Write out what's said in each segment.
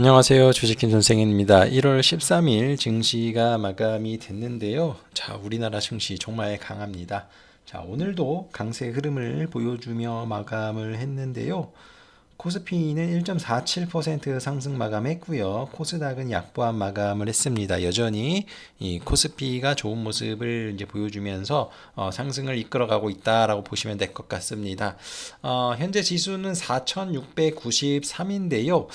안녕하세요. 주식팀 손생입니다. 1월 13일 증시가 마감이 됐는데요. 자, 우리나라 증시 정말 강합니다. 자, 오늘도 강세 흐름을 보여주며 마감을 했는데요. 코스피는 1.47% 상승 마감했고요. 코스닥은 약보합 마감을 했습니다. 여전히 이 코스피가 좋은 모습을 이제 보여주면서 상승을 이끌어가고 있다라고 보시면 될 것 같습니다. 현재 지수는 4,693인데요.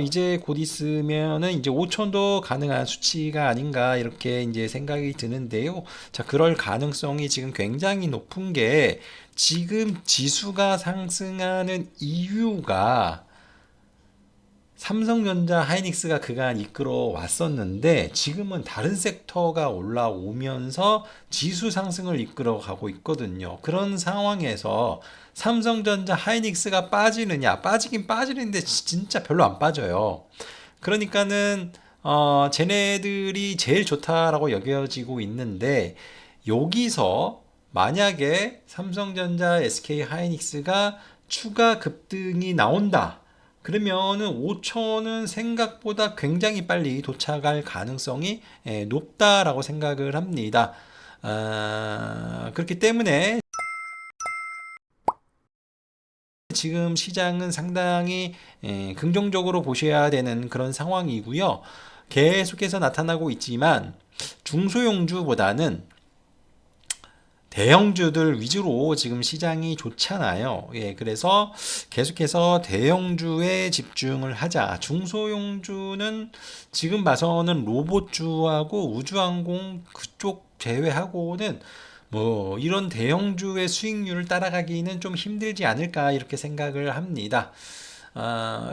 이제 곧 있으면은 이제 5천도 가능한 수치가 아닌가 이렇게 이제 생각이 드는데요. 자, 그럴 가능성이 지금 굉장히 높은 게 지금 지수가 상승하는 이유가 삼성전자, 하이닉스가 그간 이끌어 왔었는데 지금은 다른 섹터가 올라오면서 지수 상승을 이끌어 가고 있거든요. 그런 상황에서 삼성전자, 하이닉스가 빠지느냐? 빠지긴 빠지는데 진짜 별로 안 빠져요. 그러니까는 쟤네들이 제일 좋다라고 여겨지고 있는데 여기서 만약에 삼성전자, SK 하이닉스가 추가 급등이 나온다. 그러면은 5천은 생각보다 굉장히 빨리 도착할 가능성이 높다라고 생각을 합니다. 그렇기 때문에 지금 시장은 상당히 긍정적으로 보셔야 되는 그런 상황이고요. 계속해서 나타나고 있지만 중소형주보다는 대형주들 위주로 지금 시장이 좋잖아요. 예, 그래서 계속해서 대형주에 집중을 하자. 중소형주는 지금 봐서는 로봇주하고 우주항공 그쪽 제외하고는 뭐 이런 대형주의 수익률을 따라가기는 좀 힘들지 않을까 이렇게 생각을 합니다.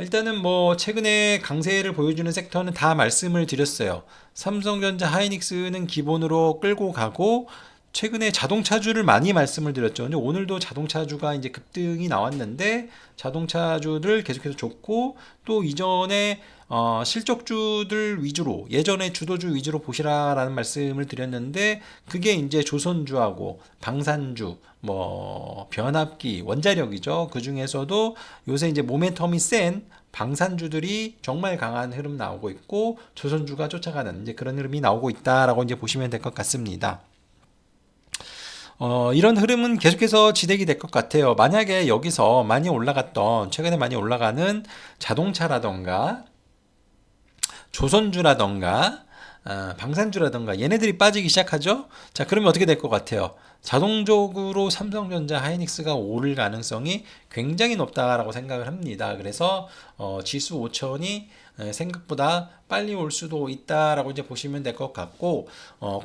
일단은 뭐 최근에 강세를 보여주는 섹터는 다 말씀을 드렸어요. 삼성전자, 하이닉스는 기본으로 끌고 가고 최근에 자동차주를 많이 말씀을 드렸죠. 근데 오늘도 자동차주가 이제 급등이 나왔는데 자동차주들 계속해서 좋고 또 이전에 실적주들 위주로 예전에 주도주 위주로 보시라라는 말씀을 드렸는데 그게 이제 조선주하고 방산주 뭐 변압기 원자력이죠. 그 중에서도 요새 이제 모멘텀이 센 방산주들이 정말 강한 흐름 나오고 있고 조선주가 쫓아가는 이제 그런 흐름이 나오고 있다라고 이제 보시면 될 것 같습니다. 이런 흐름은 계속해서 진행이 될 것 같아요. 만약에 여기서 많이 올라갔던, 최근에 많이 올라가는 자동차라던가, 조선주라던가, 방산주라던가, 얘네들이 빠지기 시작하죠? 자, 그러면 어떻게 될 것 같아요? 자동적으로 삼성전자, 하이닉스가 오를 가능성이 굉장히 높다라고 생각을 합니다. 그래서, 지수 5천이 생각보다 빨리 올 수도 있다라고 이제 보시면 될 것 같고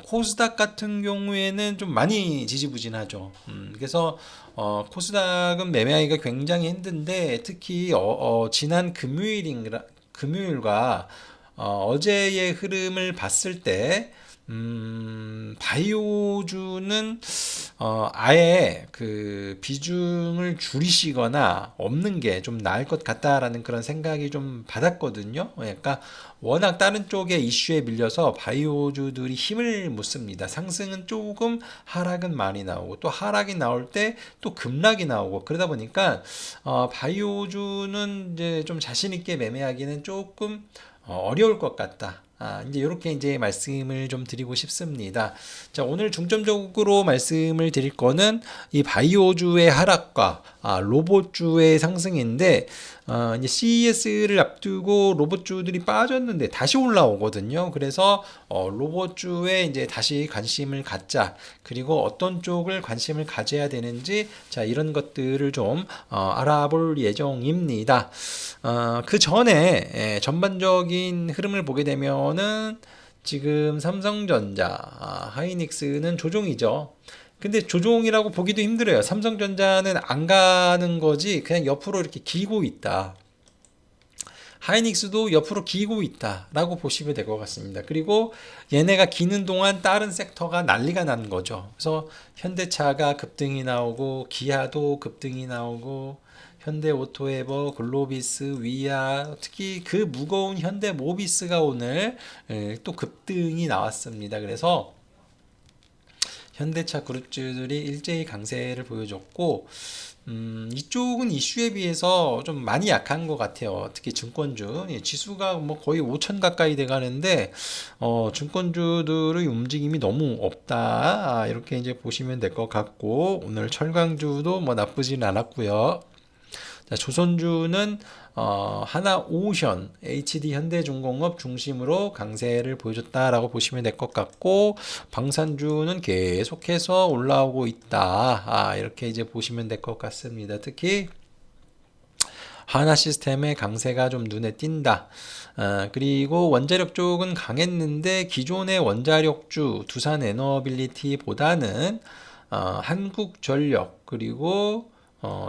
코스닥 같은 경우에는 좀 많이 지지부진하죠. 그래서 코스닥은 매매하기가 굉장히 힘든데 특히 지난 금요일과 어제의 흐름을 봤을 때 바이오주는 아예 그 비중을 줄이시거나 없는 게 좀 나을 것 같다라는 그런 생각이 좀 받았거든요. 그러니까 워낙 다른 쪽의 이슈에 밀려서 바이오주들이 힘을 못 씁니다. 상승은 조금 하락은 많이 나오고 또 하락이 나올 때 또 급락이 나오고 그러다 보니까 바이오주는 이제 좀 자신 있게 매매하기는 조금 어려울 것 같다. 이제 이렇게 이제 말씀을 좀 드리고 싶습니다. 자, 오늘 중점적으로 말씀을 드릴 거는 이 바이오주의 하락과 로봇주의 상승인데, 이제 CES를 앞두고 로봇주들이 빠졌는데 다시 올라오거든요. 그래서 로봇주에 이제 다시 관심을 갖자. 그리고 어떤 쪽을 관심을 가져야 되는지, 자, 이런 것들을 좀 알아볼 예정입니다. 그 전에 전반적인 흐름을 보게 되면은 지금 삼성전자, 하이닉스는 조종이죠. 근데 조종이라고 보기도 힘들어요. 삼성전자는 안 가는 거지 그냥 옆으로 이렇게 기고 있다. 하이닉스도 옆으로 기고 있다라고 보시면 될 것 같습니다. 그리고 얘네가 기는 동안 다른 섹터가 난리가 나는 거죠. 그래서 현대차가 급등이 나오고 기아도 급등이 나오고 현대오토에버, 글로비스, 위아, 특히 그 무거운 현대모비스가 오늘 또 급등이 나왔습니다. 그래서 현대차 그룹주들이 일제히 강세를 보여줬고, 이쪽은 이슈에 비해서 좀 많이 약한 것 같아요. 특히 증권주. 예, 지수가 뭐 거의 5천 가까이 돼 가는데, 증권주들의 움직임이 너무 없다. 이렇게 이제 보시면 될 것 같고, 오늘 철강주도 뭐 나쁘진 않았고요. 자, 조선주는 하나오션, HD 현대중공업 중심으로 강세를 보여줬다라고 보시면 될 것 같고, 방산주는 계속해서 올라오고 있다. 이렇게 이제 보시면 될 것 같습니다. 특히 하나시스템의 강세가 좀 눈에 띈다. 그리고 원자력 쪽은 강했는데 기존의 원자력주 두산에너빌리티보다는 한국전력 그리고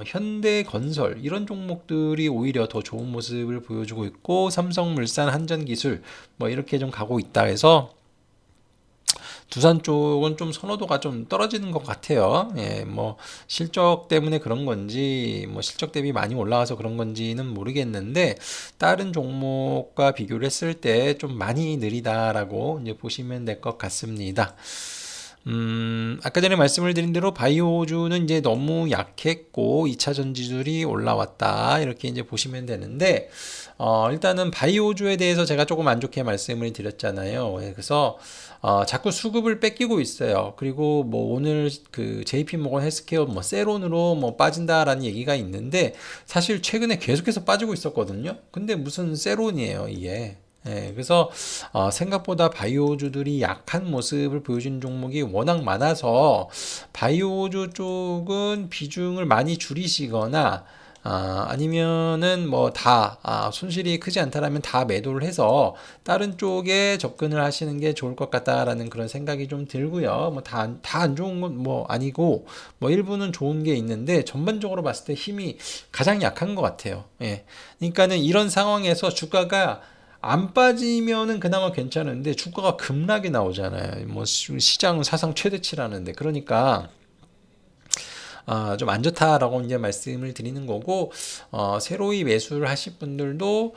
현대건설 이런 종목들이 오히려 더 좋은 모습을 보여주고 있고, 삼성물산, 한전기술 뭐 이렇게 좀 가고 있다 해서 두산 쪽은 좀 선호도가 좀 떨어지는 것 같아요. 예, 뭐 실적 때문에 그런 건지 뭐 실적 대비 많이 올라와서 그런 건지는 모르겠는데, 다른 종목과 비교를 했을 때 좀 많이 느리다라고 이제 보시면 될 것 같습니다. 아까 전에 말씀을 드린 대로 바이오주는 이제 너무 약했고 2차 전지줄이 올라왔다. 이렇게 이제 보시면 되는데, 일단은 바이오주에 대해서 제가 조금 안 좋게 말씀을 드렸잖아요. 예, 그래서 자꾸 수급을 뺏기고 있어요. 그리고 뭐 오늘 그 JP 모건 헬스케어 뭐 세론으로 뭐 빠진다라는 얘기가 있는데, 사실 최근에 계속해서 빠지고 있었거든요. 근데 무슨 세론이에요, 이게. 예, 그래서 생각보다 바이오주들이 약한 모습을 보여준 종목이 워낙 많아서 바이오주 쪽은 비중을 많이 줄이시거나 아니면은 뭐 다 손실이 크지 않다라면 다 매도를 해서 다른 쪽에 접근을 하시는 게 좋을 것 같다라는 그런 생각이 좀 들고요. 뭐 다 안 좋은 건 뭐 아니고 뭐 일부는 좋은 게 있는데, 전반적으로 봤을 때 힘이 가장 약한 것 같아요. 예. 그러니까는 이런 상황에서 주가가 안 빠지면은 그나마 괜찮은데 주가가 급락이 나오잖아요. 뭐 시장은 사상 최대치라는데, 그러니까 좀 안 좋다라고 이제 말씀을 드리는 거고, 새로이 매수를 하실 분들도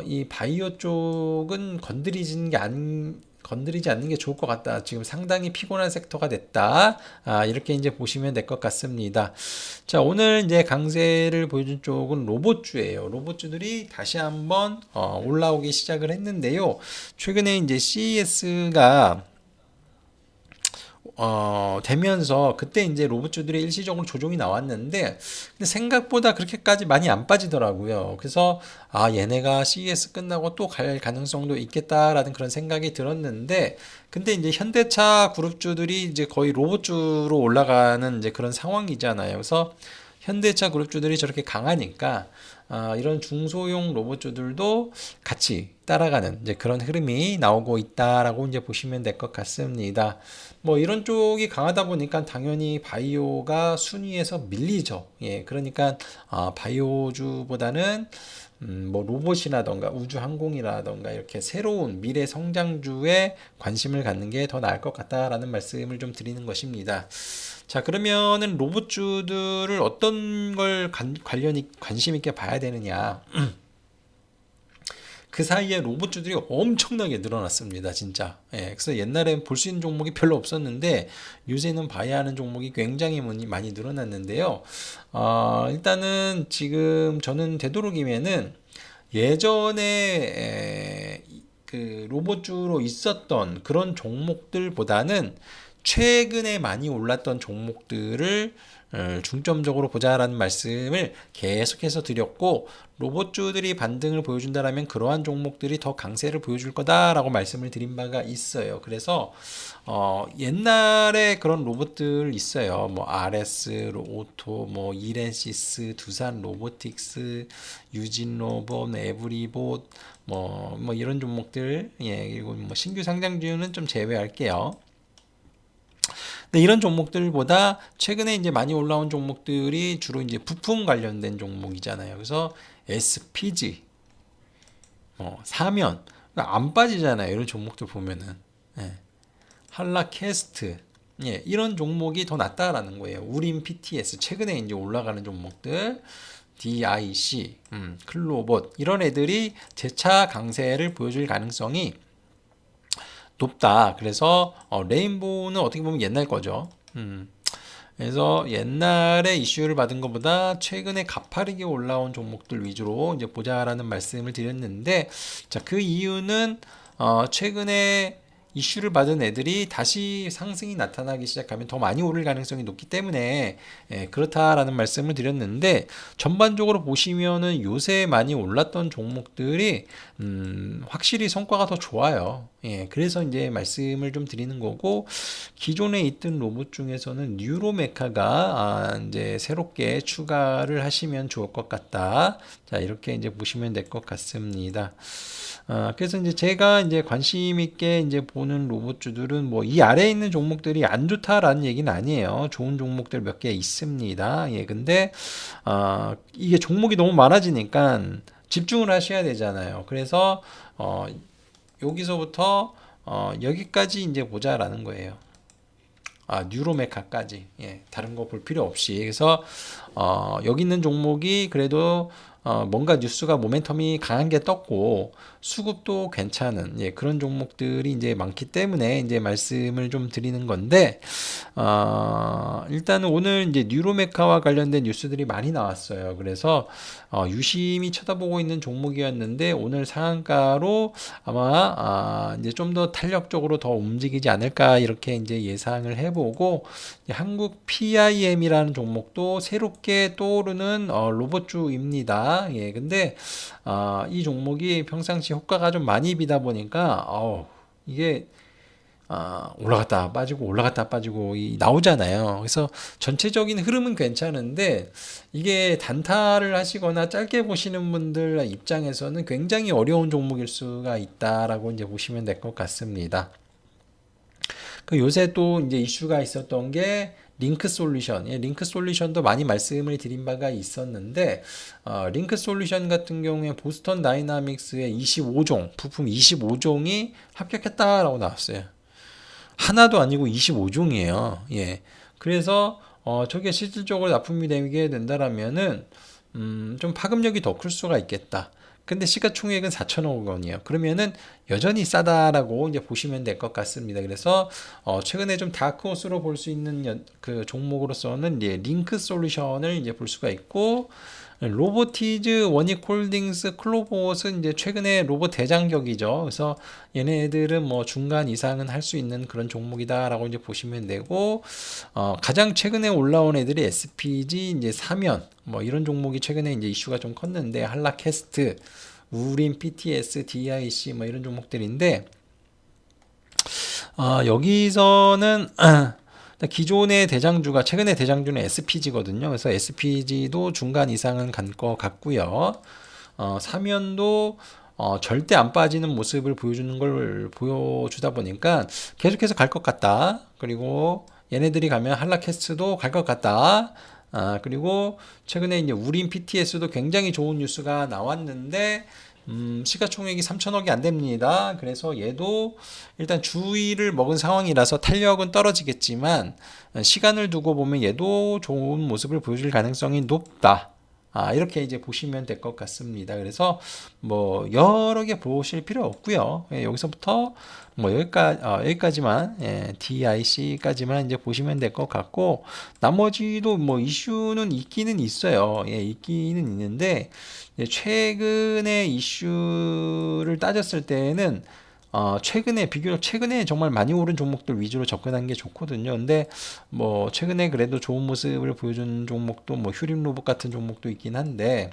이 바이오 쪽은 건드리지 않는 게 좋을 것 같다. 지금 상당히 피곤한 섹터가 됐다. 이렇게 이제 보시면 될 것 같습니다. 자, 오늘 이제 강세를 보여준 쪽은 로봇주예요. 로봇주들이 다시 한번 올라오기 시작을 했는데요. 최근에 이제 CES가 되면서 그때 이제 로봇주들이 일시적으로 조정이 나왔는데, 근데 생각보다 그렇게까지 많이 안 빠지더라고요. 그래서 얘네가 CES 끝나고 또 갈 가능성도 있겠다라는 그런 생각이 들었는데, 근데 이제 현대차 그룹주들이 이제 거의 로봇주로 올라가는 이제 그런 상황이잖아요. 그래서 현대차 그룹주들이 저렇게 강하니까 이런 중소형 로봇주들도 같이 따라가는 이제 그런 흐름이 나오고 있다라고 이제 보시면 될 것 같습니다. 뭐 이런 쪽이 강하다 보니까 당연히 바이오가 순위에서 밀리죠. 예, 그러니까 바이오주보다는 뭐 로봇이라던가 우주항공이라던가 이렇게 새로운 미래 성장주에 관심을 갖는 게 더 나을 것 같다라는 말씀을 좀 드리는 것입니다. 자, 그러면은 로봇주들을 어떤 걸 관심 있게 봐야 되느냐? 그 사이에 로봇주들이 엄청나게 늘어났습니다, 진짜. 예, 그래서 옛날엔 볼 수 있는 종목이 별로 없었는데 요새는 봐야 하는 종목이 굉장히 많이 늘어났는데요. 일단은 지금 저는 되도록이면은 예전에 그 로봇주로 있었던 그런 종목들보다는 최근에 많이 올랐던 종목들을 중점적으로 보자라는 말씀을 계속해서 드렸고, 로봇주들이 반등을 보여준다라면 그러한 종목들이 더 강세를 보여줄 거다라고 말씀을 드린 바가 있어요. 그래서 옛날에 그런 로봇들 있어요. 뭐 RS 오토, 뭐 이렌시스, 두산 로보틱스, 유진 로봇, 에브리봇, 뭐 이런 종목들, 예, 그리고 뭐 신규 상장주는 좀 제외할게요. 근데 이런 종목들보다 최근에 이제 많이 올라온 종목들이 주로 이제 부품 관련된 종목이잖아요. 그래서 SPG, 사면 안 빠지잖아요. 이런 종목들 보면은. 예. 한라캐스트, 예, 이런 종목이 더 낫다라는 거예요. 우림 PTS 최근에 이제 올라가는 종목들, DIC, 클로봇 이런 애들이 재차 강세를 보여줄 가능성이 높다. 그래서 레인보우는 어떻게 보면 옛날 거죠. 그래서 옛날에 이슈를 받은 것보다 최근에 가파르게 올라온 종목들 위주로 이제 보자라는 말씀을 드렸는데, 자, 그 이유는 최근에 이슈를 받은 애들이 다시 상승이 나타나기 시작하면 더 많이 오를 가능성이 높기 때문에 그렇다라는 말씀을 드렸는데, 전반적으로 보시면은 요새 많이 올랐던 종목들이 확실히 성과가 더 좋아요. 예, 그래서 이제 말씀을 좀 드리는 거고, 기존에 있던 로봇 중에서는 뉴로메카가 이제 새롭게 추가를 하시면 좋을 것 같다. 자, 이렇게 이제 보시면 될 것 같습니다. 그래서 이제 제가 이제 관심 있게 이제 보는 로봇주들은 뭐 이 아래에 있는 종목들이 안 좋다라는 얘기는 아니에요. 좋은 종목들 몇 개 있습니다. 예, 근데 이게 종목이 너무 많아지니까 집중을 하셔야 되잖아요. 그래서 여기서부터 여기까지 이제 보자라는 거예요. 뉴로메카까지. 예, 다른 거 볼 필요 없이. 그래서 여기 있는 종목이 그래도 뭔가 뉴스가 모멘텀이 강한 게 떴고 수급도 괜찮은 그런 종목들이 이제 많기 때문에 이제 말씀을 좀 드리는 건데, 일단은 오늘 이제 뉴로메카와 관련된 뉴스들이 많이 나왔어요. 그래서 유심히 쳐다보고 있는 종목이었는데 오늘 상한가로 아마 이제 좀 더 탄력적으로 더 움직이지 않을까 이렇게 이제 예상을 해보고, 한국 PIM이라는 종목도 새롭게 떠오르는 로봇주입니다. 예, 근데 이 종목이 평상시 효과가 좀 많이 비다 보니까 이게 올라갔다 빠지고 올라갔다 빠지고 나오잖아요. 그래서 전체적인 흐름은 괜찮은데 이게 단타를 하시거나 짧게 보시는 분들 입장에서는 굉장히 어려운 종목일 수가 있다라고 이제 보시면 될 것 같습니다. 그 요새 또 이제 이슈가 있었던 게 링크 솔루션. 링크 솔루션도 많이 말씀을 드린 바가 있었는데, 링크 솔루션 같은 경우에 보스턴 다이나믹스의 25종, 부품 25종이 합격했다라고 나왔어요. 하나도 아니고 25종이에요. 예. 그래서 저게 실질적으로 납품이 되게 된다라면은 좀 파급력이 더 클 수가 있겠다. 근데 시가총액은 4천억 원이에요. 그러면은 여전히 싸다라고 이제 보시면 될 것 같습니다. 그래서 최근에 좀 다크호스로 볼 수 있는 그 종목으로서는 이제 링크 솔루션을 이제 볼 수가 있고, 로보티즈, 원익홀딩스, 클로봇은 이제 최근에 로봇 대장격이죠. 그래서 얘네들은 뭐 중간 이상은 할 수 있는 그런 종목이다라고 이제 보시면 되고, 가장 최근에 올라온 애들이 SPG, 이제 사면, 뭐 이런 종목이 최근에 이제 이슈가 좀 컸는데, 한라캐스트, 우린 PTS, DIC 뭐 이런 종목들인데, 여기서는 기존의 대장주가, 최근에 대장주는 SPG거든요. 그래서 SPG도 중간 이상은 간 것 같고요. 사면도 절대 안 빠지는 모습을 보여주는 걸 보여주다 보니까 계속해서 갈 것 같다. 그리고 얘네들이 가면 한라캐스트도 갈 것 같다. 그리고 최근에 이제 우린 PTS도 굉장히 좋은 뉴스가 나왔는데, 시가총액이 3천억이 안 됩니다. 그래서 얘도 일단 주의를 먹은 상황이라서 탄력은 떨어지겠지만, 시간을 두고 보면 얘도 좋은 모습을 보여줄 가능성이 높다. 이렇게 이제 보시면 될 것 같습니다. 그래서 뭐 여러 개 보실 필요 없고요. 여기서부터 뭐 여기까지만, DIC까지만 이제 보시면 될 것 같고, 나머지도 뭐 이슈는 있기는 있어요. 있기는 있는데, 최근에 이슈를 따졌을 때는 비교적 최근에 정말 많이 오른 종목들 위주로 접근한 게 좋거든요. 근데 뭐 최근에 그래도 좋은 모습을 보여준 종목도 뭐 휴림 로봇 같은 종목도 있긴 한데,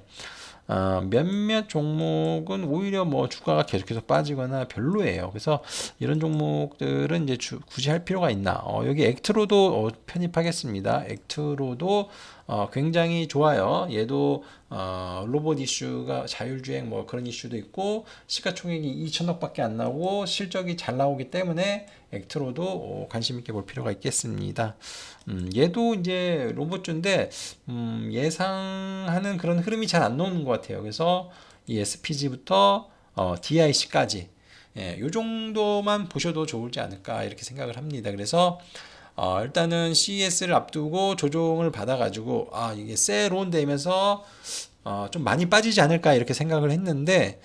몇몇 종목은 오히려 뭐 주가가 계속해서 빠지거나 별로예요. 그래서 이런 종목들은 이제 굳이 할 필요가 있나? 여기 액트로도 편입하겠습니다. 액트로도 굉장히 좋아요. 얘도 로봇 이슈가 자율주행 뭐 그런 이슈도 있고, 시가총액이 2천억밖에 안 나오고 실적이 잘 나오기 때문에 액트로도 관심 있게 볼 필요가 있겠습니다. 얘도 이제 로봇주인데 예상하는 그런 흐름이 잘 안 나오는 것 같아요. 그래서 이 SPG부터 DIC까지 요 정도만 보셔도 좋을지 않을까 이렇게 생각을 합니다. 그래서 일단은 CES를 앞두고 조정을 받아가지고 이게 셀온 되면서 좀 많이 빠지지 않을까 이렇게 생각을 했는데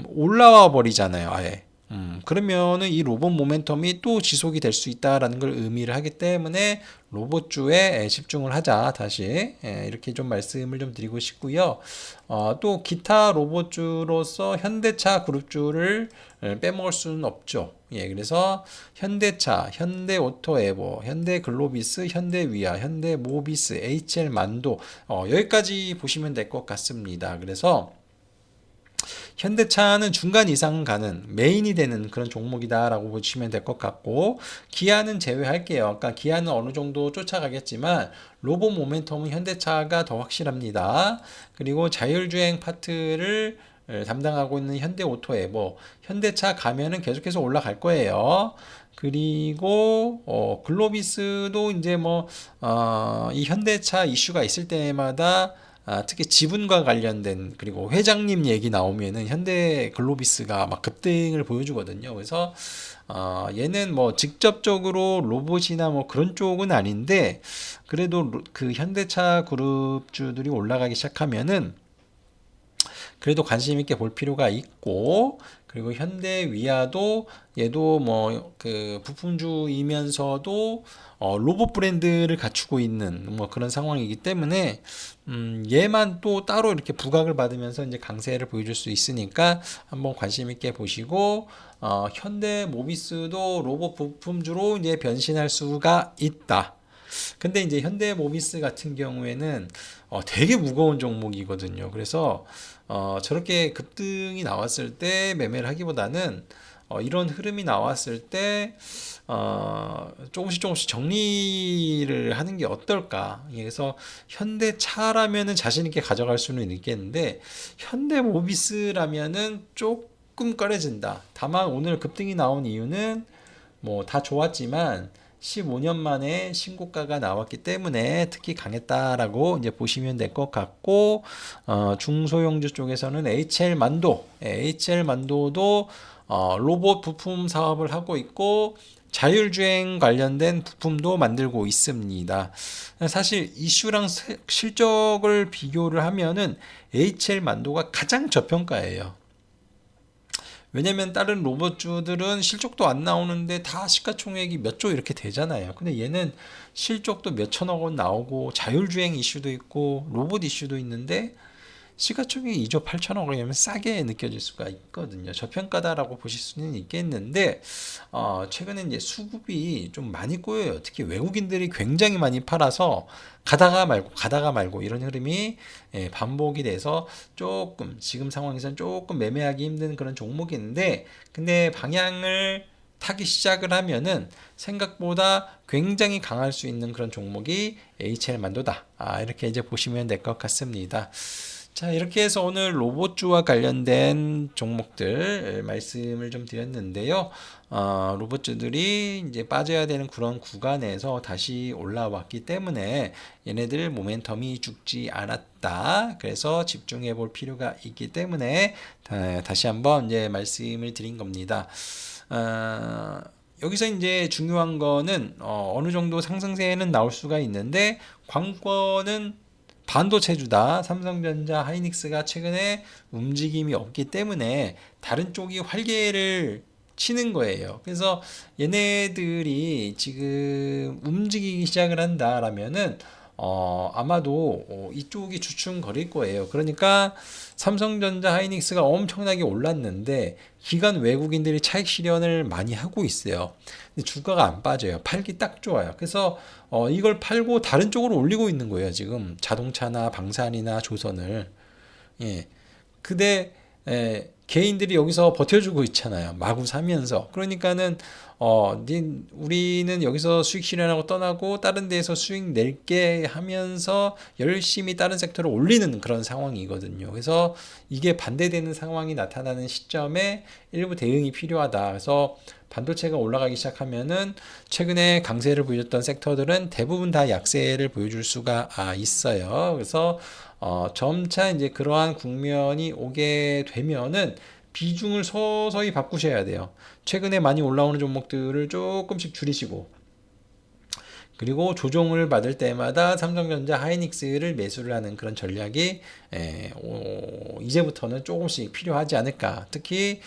올라와 버리잖아요. 아예 그러면은 이 로봇 모멘텀이 또 지속이 될 수 있다라는 걸 의미를 하기 때문에 로봇주에 집중을 하자. 다시 이렇게 좀 말씀을 좀 드리고 싶고요. 또 기타 로봇주로서 현대차 그룹주를 빼먹을 수는 없죠. 예, 그래서 현대차, 현대오토에버, 현대글로비스, 현대위아, 현대모비스, HL만도 여기까지 보시면 될 것 같습니다. 그래서 현대차는 중간 이상 가는 메인이 되는 그런 종목이다라고 보시면 될 것 같고, 기아는 제외할게요. 그러니까 기아는 어느 정도 쫓아가겠지만 로봇 모멘텀은 현대차가 더 확실합니다. 그리고 자율주행 파트를 담당하고 있는 현대오토에버, 현대차 가면은 계속해서 올라갈 거예요. 그리고 글로비스도 이제 이 현대차 이슈가 있을 때마다 특히 지분과 관련된 그리고 회장님 얘기 나오면은 현대 글로비스가 막 급등을 보여주거든요. 그래서 얘는 뭐 직접적으로 로봇이나 뭐 그런 쪽은 아닌데 그래도 그 현대차 그룹주들이 올라가기 시작하면은 그래도 관심 있게 볼 필요가 있고, 그리고 현대위아도 얘도 뭐 그 부품주이면서도 로봇 브랜드를 갖추고 있는 뭐 그런 상황이기 때문에 얘만 또 따로 이렇게 부각을 받으면서 이제 강세를 보여줄 수 있으니까 한번 관심 있게 보시고, 현대 모비스도 로봇 부품주로 이제 변신할 수가 있다. 근데 이제 현대모비스 같은 경우에는 되게 무거운 종목이거든요. 그래서 저렇게 급등이 나왔을 때 매매를 하기보다는 이런 흐름이 나왔을 때 조금씩 정리를 하는 게 어떨까. 예, 그래서 현대차라면은 자신 있게 가져갈 수는 있겠는데 현대모비스라면은 조금 꺼려진다. 다만 오늘 급등이 나온 이유는 뭐 다 좋았지만 15년 만에 신고가가 나왔기 때문에 특히 강했다라고 이제 보시면 될 것 같고, 중소형주 쪽에서는 HL만도도 로봇 부품 사업을 하고 있고 자율주행 관련된 부품도 만들고 있습니다. 사실 이슈랑 실적을 비교를 하면은 HL만도가 가장 저평가예요. 왜냐면 다른 로봇주들은 실적도 안 나오는데 다 시가총액이 몇 조 이렇게 되잖아요. 근데 얘는 실적도 몇 천억 원 나오고 자율주행 이슈도 있고 로봇 이슈도 있는데 시가총액이 2조 8천억 원이면 싸게 느껴질 수가 있거든요. 저평가다라고 보실 수는 있겠는데 최근에 이제 수급이 좀 많이 꼬여요. 특히 외국인들이 굉장히 많이 팔아서 가다가 말고 이런 흐름이 반복이 돼서 조금 지금 상황에서는 조금 매매하기 힘든 그런 종목인데, 근데 방향을 타기 시작을 하면은 생각보다 굉장히 강할 수 있는 그런 종목이 HL만도다. 이렇게 이제 보시면 될 것 같습니다. 자, 이렇게 해서 오늘 로봇주와 관련된 종목들 말씀을 좀 드렸는데요. 로봇주들이 이제 빠져야 되는 그런 구간에서 다시 올라왔기 때문에 얘네들 모멘텀이 죽지 않았다. 그래서 집중해 볼 필요가 있기 때문에 다시 한번 이제 말씀을 드린 겁니다. 여기서 이제 중요한 거는 어느 정도 상승세는 나올 수가 있는데 관건은 반도체주다. 삼성전자, 하이닉스가 최근에 움직임이 없기 때문에 다른 쪽이 활개를 치는 거예요. 그래서 얘네들이 지금 움직이기 시작을 한다라면은 아마도 이쪽이 주춤거릴 거예요. 그러니까 삼성전자, 하이닉스가 엄청나게 올랐는데 기관 외국인들이 차익 실현을 많이 하고 있어요. 근데 주가가 안 빠져요. 팔기 딱 좋아요. 그래서 이걸 팔고 다른 쪽으로 올리고 있는 거예요. 지금 자동차나 방산이나 조선을. 예. 근데 개인들이 여기서 버텨주고 있잖아요. 마구 사면서. 그러니까는 우리는 여기서 수익 실현하고 떠나고 다른 데에서 수익 낼게 하면서 열심히 다른 섹터를 올리는 그런 상황이거든요. 그래서 이게 반대되는 상황이 나타나는 시점에 일부 대응이 필요하다. 그래서 반도체가 올라가기 시작하면은 최근에 강세를 보여줬던 섹터들은 대부분 다 약세를 보여줄 수가 있어요. 그래서 점차 이제 그러한 국면이 오게 되면은 비중을 서서히 바꾸셔야 돼요. 최근에 많이 올라오는 종목들을 조금씩 줄이시고, 그리고 조종을 받을 때마다 삼성전자 하이닉스를 매수를 하는 그런 전략이 이제부터는 조금씩 필요하지 않을까. 특히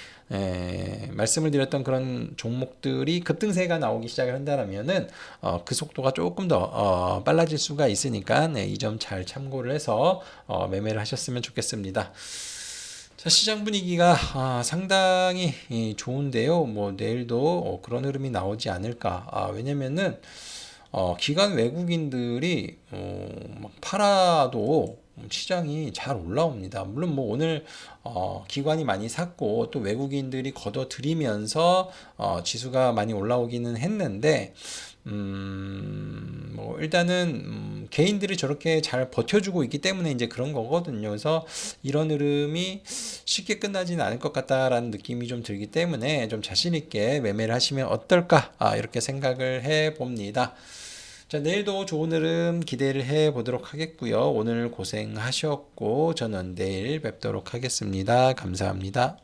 말씀을 드렸던 그런 종목들이 급등세가 나오기 시작을 한다면은 그 속도가 조금 더 빨라질 수가 있으니까 이 점 잘 참고를 해서 매매를 하셨으면 좋겠습니다. 자, 시장 분위기가 상당히 좋은데요. 뭐 내일도 그런 흐름이 나오지 않을까. 왜냐면은 기관 외국인들이 막 팔아도 시장이 잘 올라옵니다. 물론 뭐 오늘 기관이 많이 샀고 또 외국인들이 걷어들이면서 지수가 많이 올라오기는 했는데 뭐 일단은 개인들이 저렇게 잘 버텨주고 있기 때문에 이제 그런 거거든요. 그래서 이런 흐름이 쉽게 끝나지는 않을 것 같다라는 느낌이 좀 들기 때문에 좀 자신 있게 매매를 하시면 어떨까 이렇게 생각을 해 봅니다. 자, 내일도 좋은 흐름 기대를 해 보도록 하겠고요. 오늘 고생하셨고 저는 내일 뵙도록 하겠습니다. 감사합니다.